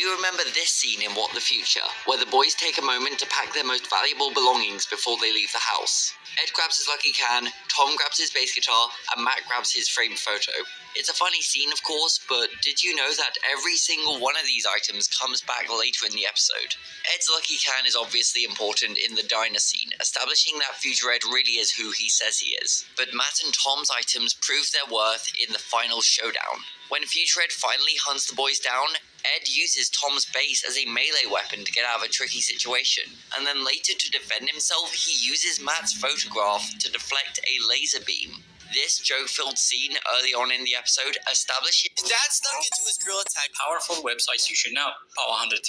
you remember this scene in What the Future, where the boys take a moment to pack their most valuable belongings before they leave the house? Ed grabs his lucky can, Tom grabs his bass guitar, and Matt grabs his framed photo. It's a funny scene, of course, but did you know that every single one of these items comes back later in the episode? Ed's lucky can is obviously important in the diner scene, establishing that future Ed really is who he says he is. But Matt and Tom's items prove their worth in the final showdown. When future Ed finally hunts the boys down, Ed uses Tom's bass as a melee weapon to get out of a tricky situation, and then later to defend himself, he uses Matt's photograph to deflect a laser beam. This joke-filled scene early on in the episode establishes Dad snuck into his grill attack. Powerful websites you should know. Power 130.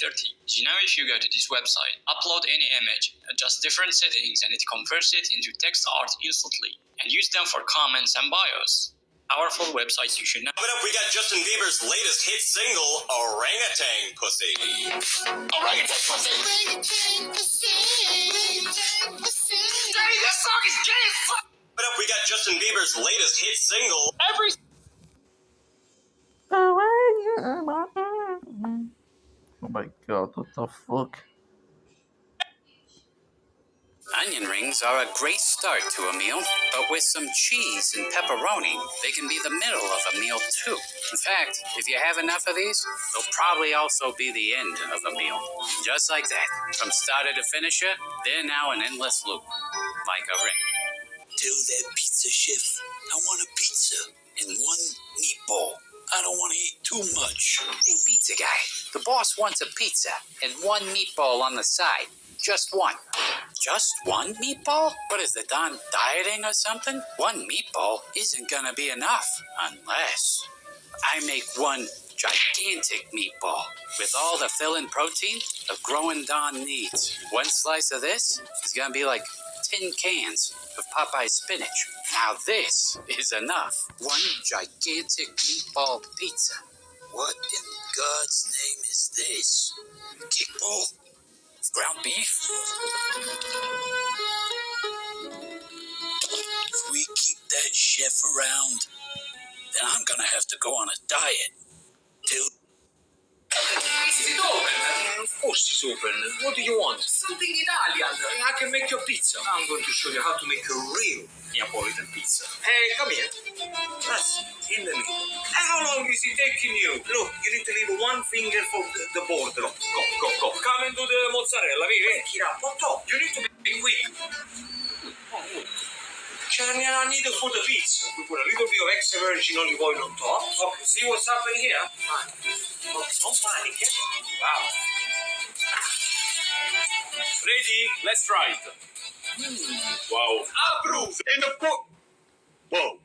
You know, if you go to this website, upload any image, adjust different settings, and it converts it into text art instantly, and use them for comments and bios. Powerful websites you should know. Coming up, we got Justin Bieber's latest hit single, Orangutan Pussy. Orangutan pussy. Orangutan pussy. Orangutan pussy. Daddy, this song is gay as fuck. Coming up, we got Justin Bieber's latest hit single. Oh my god, what the fuck? Onion rings are a great start to a meal, but with some cheese and pepperoni, they can be the middle of a meal too. In fact, if you have enough of these, they'll probably also be the end of a meal. Just like that, from starter to finisher, they're now an endless loop, like a ring. Tell that pizza chef I want a pizza and one meatball. I don't want to eat too much. Hey, pizza guy, the boss wants a pizza and one meatball on the side. Just one. Just one meatball? What is the Don dieting or something? One meatball isn't gonna be enough unless I make one gigantic meatball with all the fill and protein a growing Don needs. One slice of this is gonna be like 10 cans of Popeye spinach. Now this is enough. One gigantic meatball pizza. What in God's name is this? Kickball? Ground beef? If we keep that chef around, then I'm gonna have to go on a diet. Till Is it open? Of course it's open. What do you want? Something Italian. I can make your pizza. I'm going to show you how to make a real Neapolitan pizza. Hey, come here. That's in the middle. And how long is it taking you? Look, you need to leave one finger for the border. Go. Come and do the mozzarella, vedi? Kira, on top. You need to be quick. Oh, look. I need to put the pizza. We put a little bit of extra virgin olive oil on top. Okay, see what's happening here? Okay, don't panic. Wow. Ready? Let's try it. Wow. Approved. In the book. Whoa.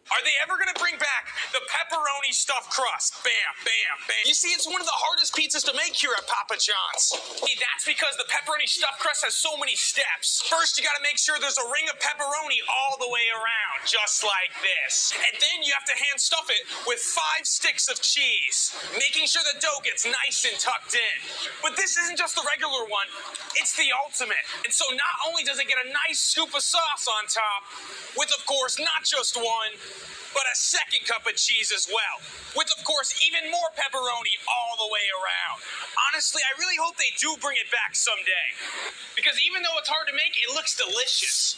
Are they ever going to bring back the pepperoni stuffed crust? Bam, bam, bam. You see, it's one of the hardest pizzas to make here at Papa John's. Hey, that's because the pepperoni stuffed crust has so many steps. First, you got to make sure there's a ring of pepperoni all the way around, just like this. And then you have to hand stuff it with 5 sticks of cheese, making sure the dough gets nice and tucked in. But this isn't just the regular one, it's the ultimate. And so not only does it get a nice scoop of sauce on top, with, of course, not just one, but a second cup of cheese as well, with, of course, even more pepperoni all the way around. Honestly, I really hope they do bring it back someday, because even though it's hard to make, it looks delicious.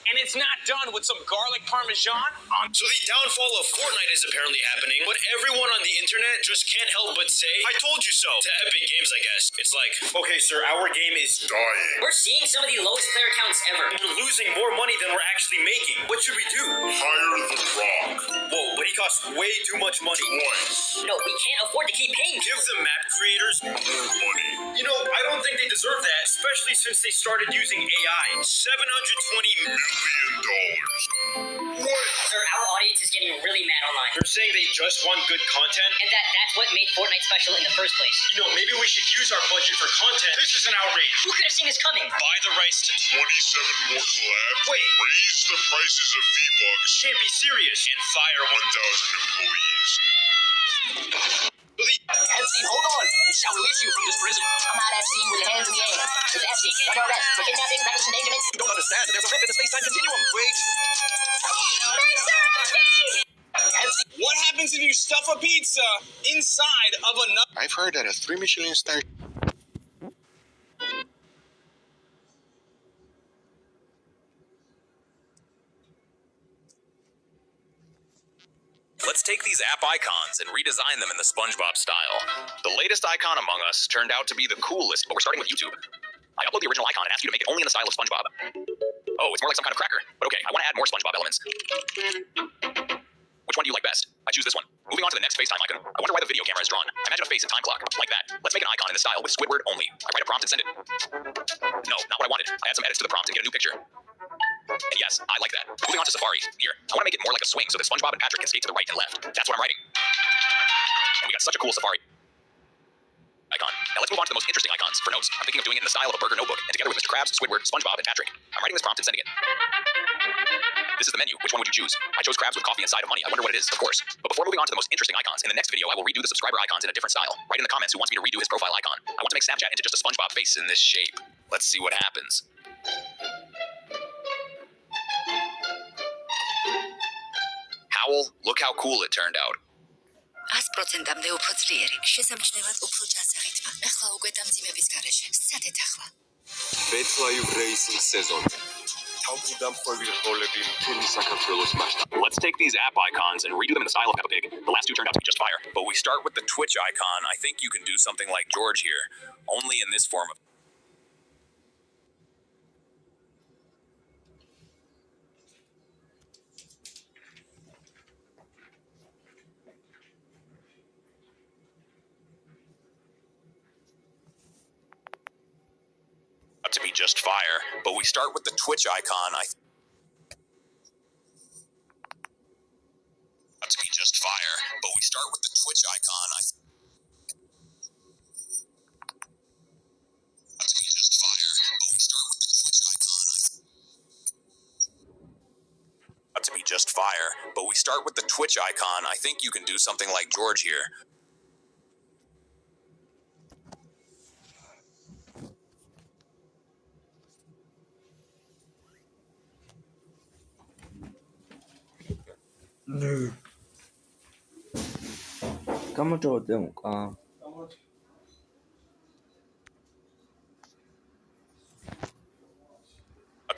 And it's not done with some garlic parmesan on. So the downfall of Fortnite is apparently happening, but everyone on the internet just can't help but say, I told you so, to Epic Games, I guess. It's like, okay, sir, our game is dying. We're seeing some of the lowest player counts ever. We're losing more money than we're actually making. What should we do? Hire The Rock. Whoa, but he costs way too much money. Twice. No, we can't afford to keep paying. Give the map creators more money. You know, I don't think they deserve that, especially since they started using AI. $720 million. What? Sir, our audience is getting really mad online. They're saying they just want good content? And that's what made Fortnite special in the first place. You know, maybe we should use our budget for content. This is an outrage. Who could have seen this coming? Buy the rights to 27 more collabs. Wait. Raise the prices of V-Bucks. Can't be serious. And fire 1,000 employees. Epstein, hold on. Shall release you from this prison. I'm not Epstein with your hands in the air. This is Epstein, under arrest for kidnapping, reckless endangerment. You don't understand that there's a rip in the space-time continuum. Wait. Mr. Epstein! What happened happens if you stuff a pizza inside of another? I've heard that a 3 Michelin star. Let's take these app icons and redesign them in the SpongeBob style. The latest icon among us turned out to be the coolest, but we're starting with YouTube. I upload the original icon and ask you to make it only in the style of SpongeBob. Oh, it's more like some kind of cracker. But okay, I want to add more SpongeBob elements. Which one do you like best? I choose this one. Moving on to the next FaceTime icon. I wonder why the video camera is drawn. I imagine a face and time clock. Like that. Let's make an icon in the style with Squidward only. I write a prompt and send it. No, not what I wanted. I add some edits to the prompt and get a new picture. And yes, I like that. Moving on to Safari. Here, I want to make it more like a swing so that SpongeBob and Patrick can skate to the right and left. That's what I'm writing. And we got such a cool Safari icon. Now let's move on to the most interesting icons. For notes, I'm thinking of doing it in the style of a burger notebook, and together with Mr. Krabs, Squidward, SpongeBob, and Patrick. I'm writing this prompt and sending it. This is the menu. Which one would you choose? I chose Krabs with coffee and side of money. I wonder what it is, of course. But before moving on to the most interesting icons, in the next video, I will redo the subscriber icons in a different style. Write in the comments who wants me to redo his profile icon. I want to make Snapchat into just a SpongeBob face in this shape. Let's see what happens. Howl, look how cool it turned out. 100%-მდე უფრო ძლიერი, შესამჩნევად უფრო ჯანსაღითმა. ახლა უკვე დამძიმების გარეშე. სადეთ ახლა? Betlive Racing season. Let's take these app icons and redo them in the style of Peppa Pig. The last two turned out to be just fire. But we start with the Twitch icon. I think you can do something like George here, only in this form of... to be just fire, but we start with the Twitch icon. To be just fire, but we start with the Twitch icon. To be just fire, but we start with the Twitch icon. To be just fire, but we start with the Twitch icon. I think you can do something like George here. გამარჯობა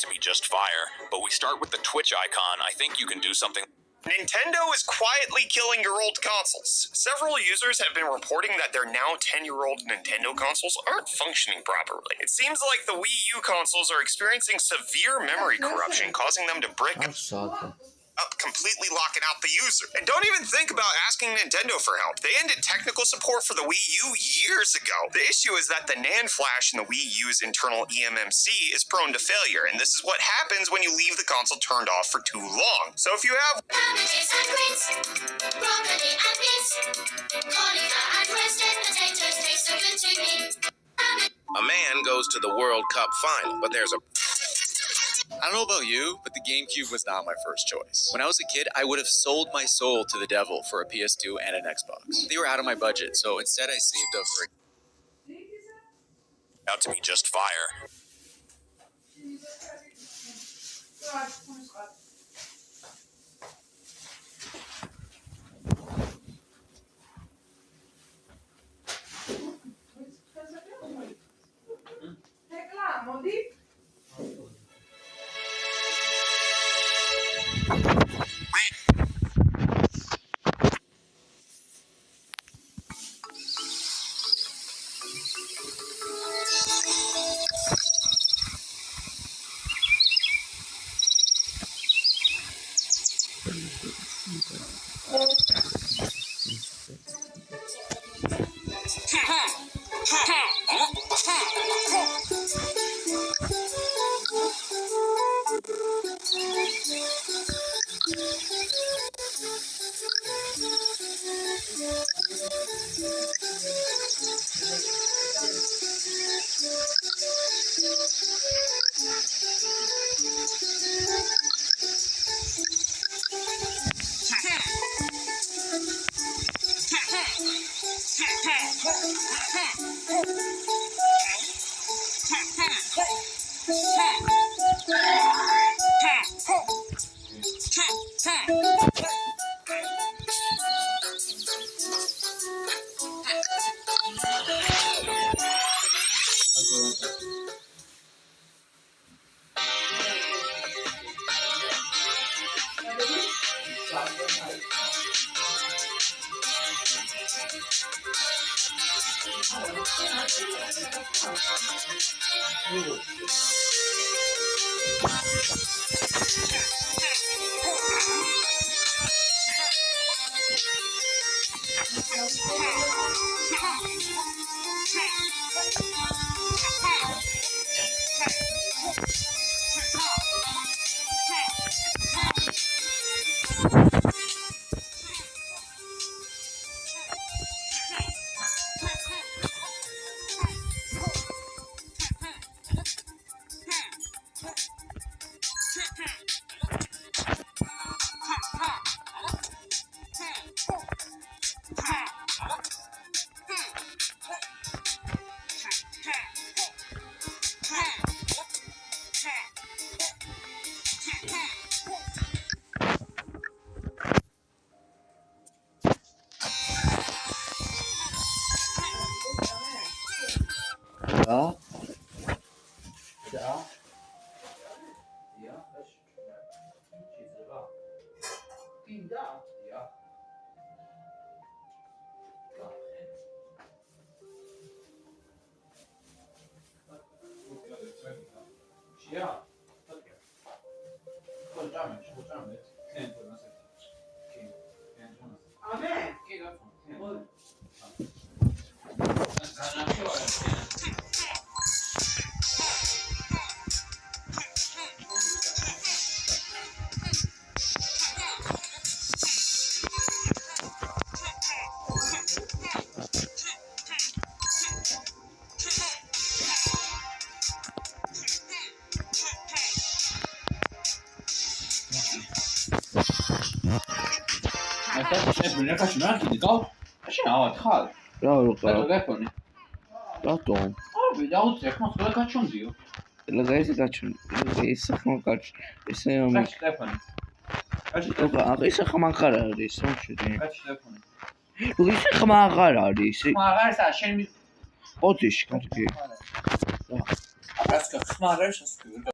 To be just fire, but we start with the Twitch icon. I think you can do something. Nintendo is quietly killing your old consoles. Several users have been reporting that their now 10-year-old Nintendo consoles aren't functioning properly. It seems like the Wii U consoles are experiencing severe memory corruption, causing them to brick up, completely locking out the user. And don't even think about asking Nintendo for help. They ended technical support for the Wii U years ago. The issue is that the NAND flash in the Wii U's internal eMMC is prone to failure, and this is what happens when you leave the console turned off for too long. So if you have... A man goes to the World Cup final, but there's a... I don't know about you, but the GameCube was not my first choice. When I was a kid, I would have sold my soul to the devil for a PS2 and an Xbox. They were out of my budget, so instead I saved up for Out to be just fire. Da? რა რო ტელეფონი. რატომ? ავიდა უცეკ მას ყველა გაჩვენდიო. ლეგაისი გაჩვენ. ეს ხმა გაჩ. ესე გაჩ ტელეფონი. ეს ხმა აღარ არის, სამშვიდე. გაჩ ტელეფონი. ეს ხმა აღარ არის. ხმა აღარ არის, შენ ოდიში, კარგი. რაც ხმა აღარ არის,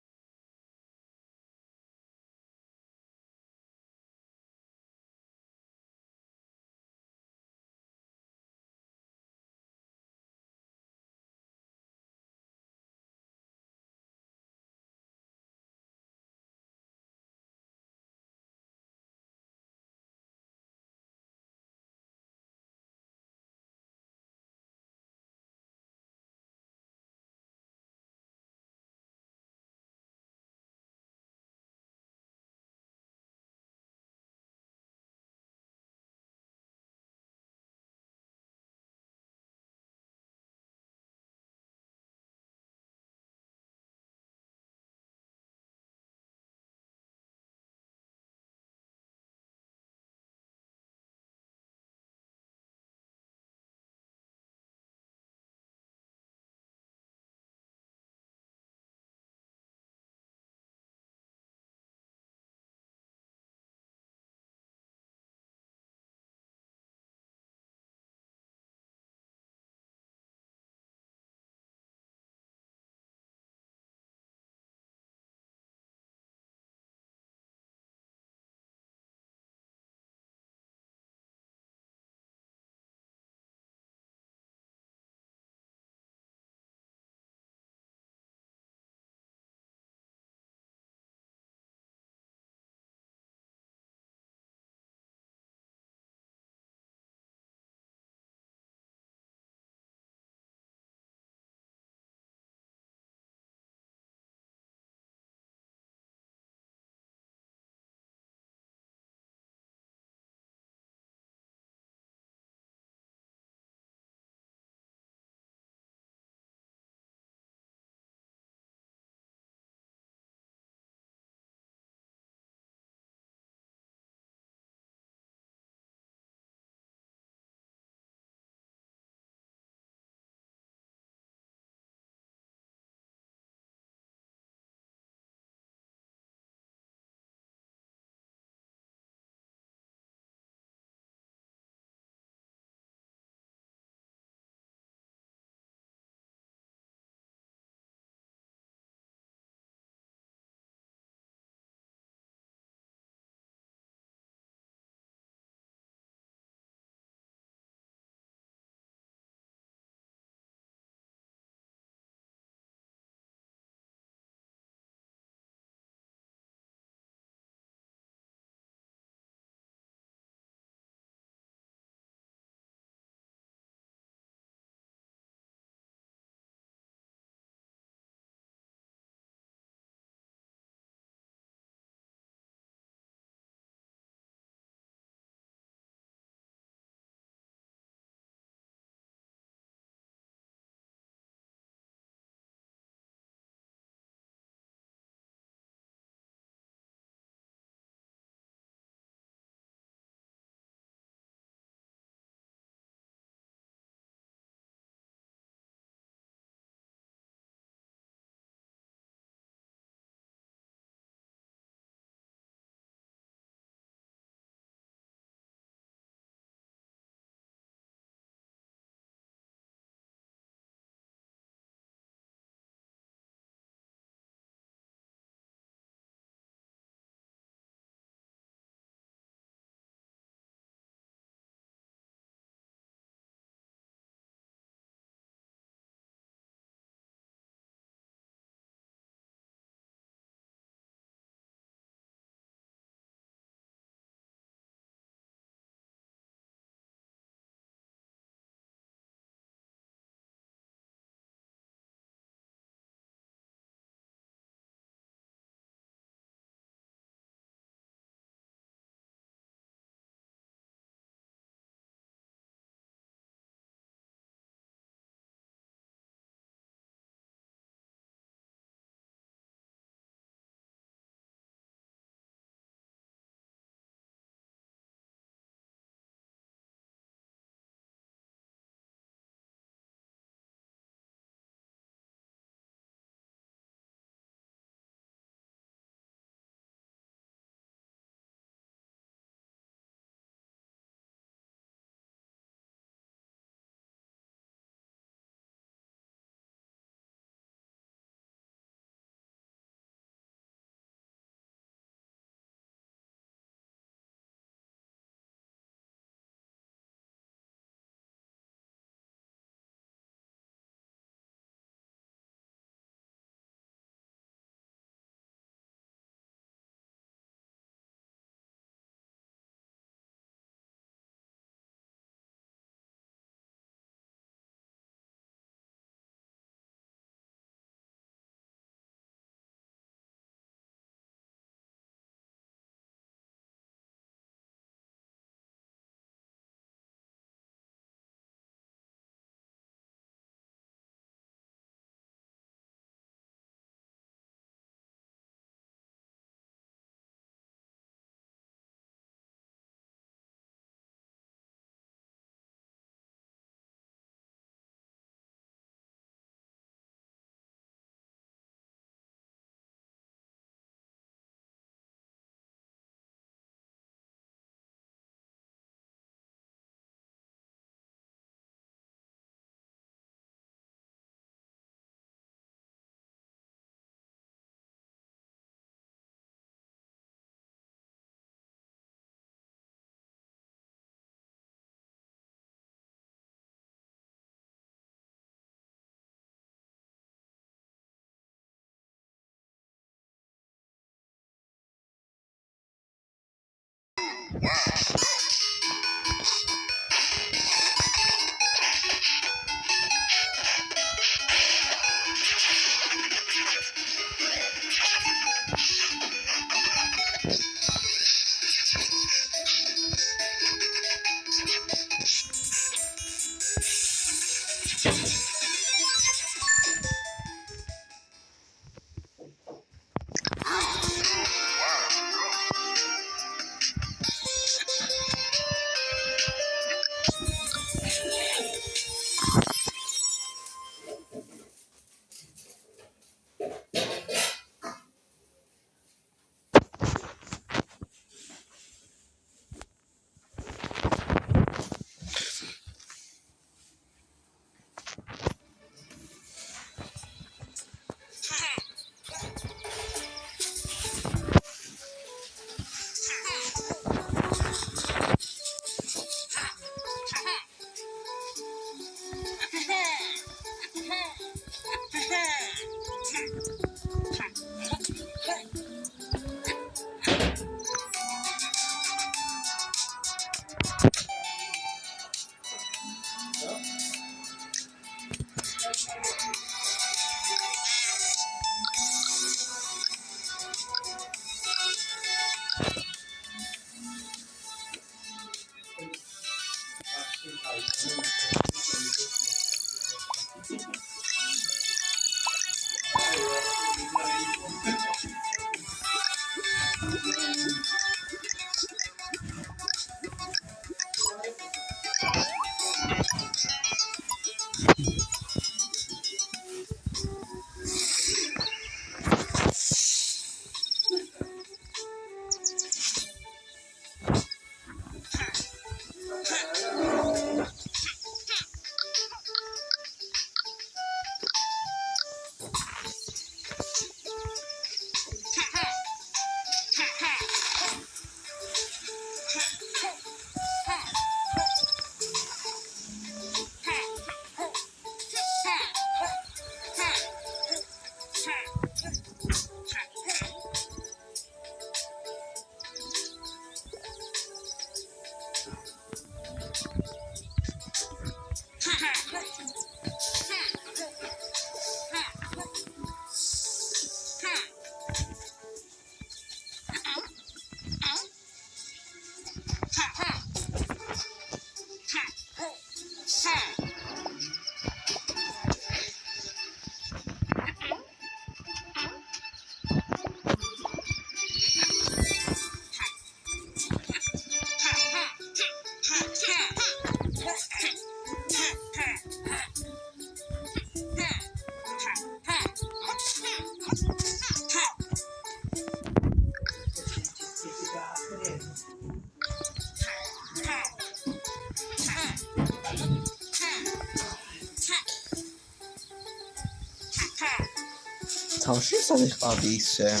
تماشای صديق قبيسة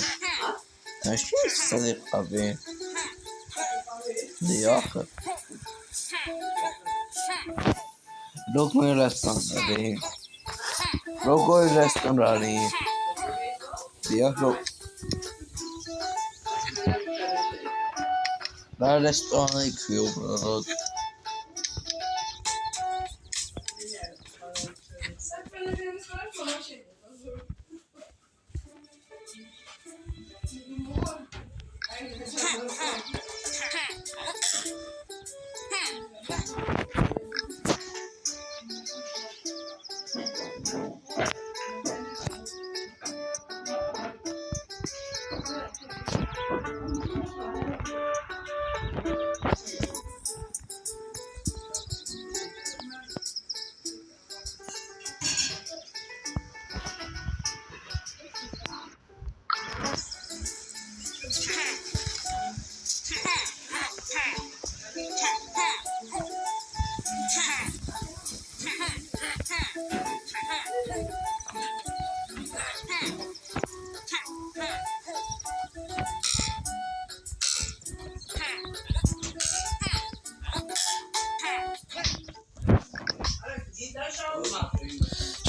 تماشای صديق قبي لياخر لوكو رستان رالي لوكو رستان رالي لياخر لا رستان كيو براد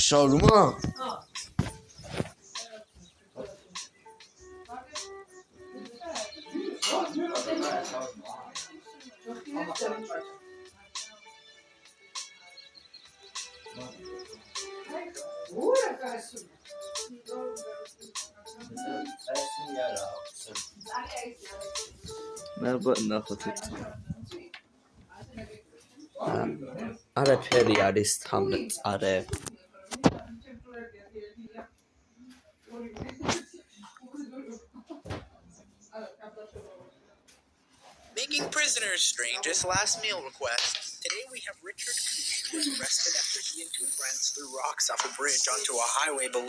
شاروما არაფერი არის თამბწარე. Making prisoners, strangest last meal request. Today we have Richard Cooch, who was arrested after he and two friends threw rocks off a bridge onto a highway below.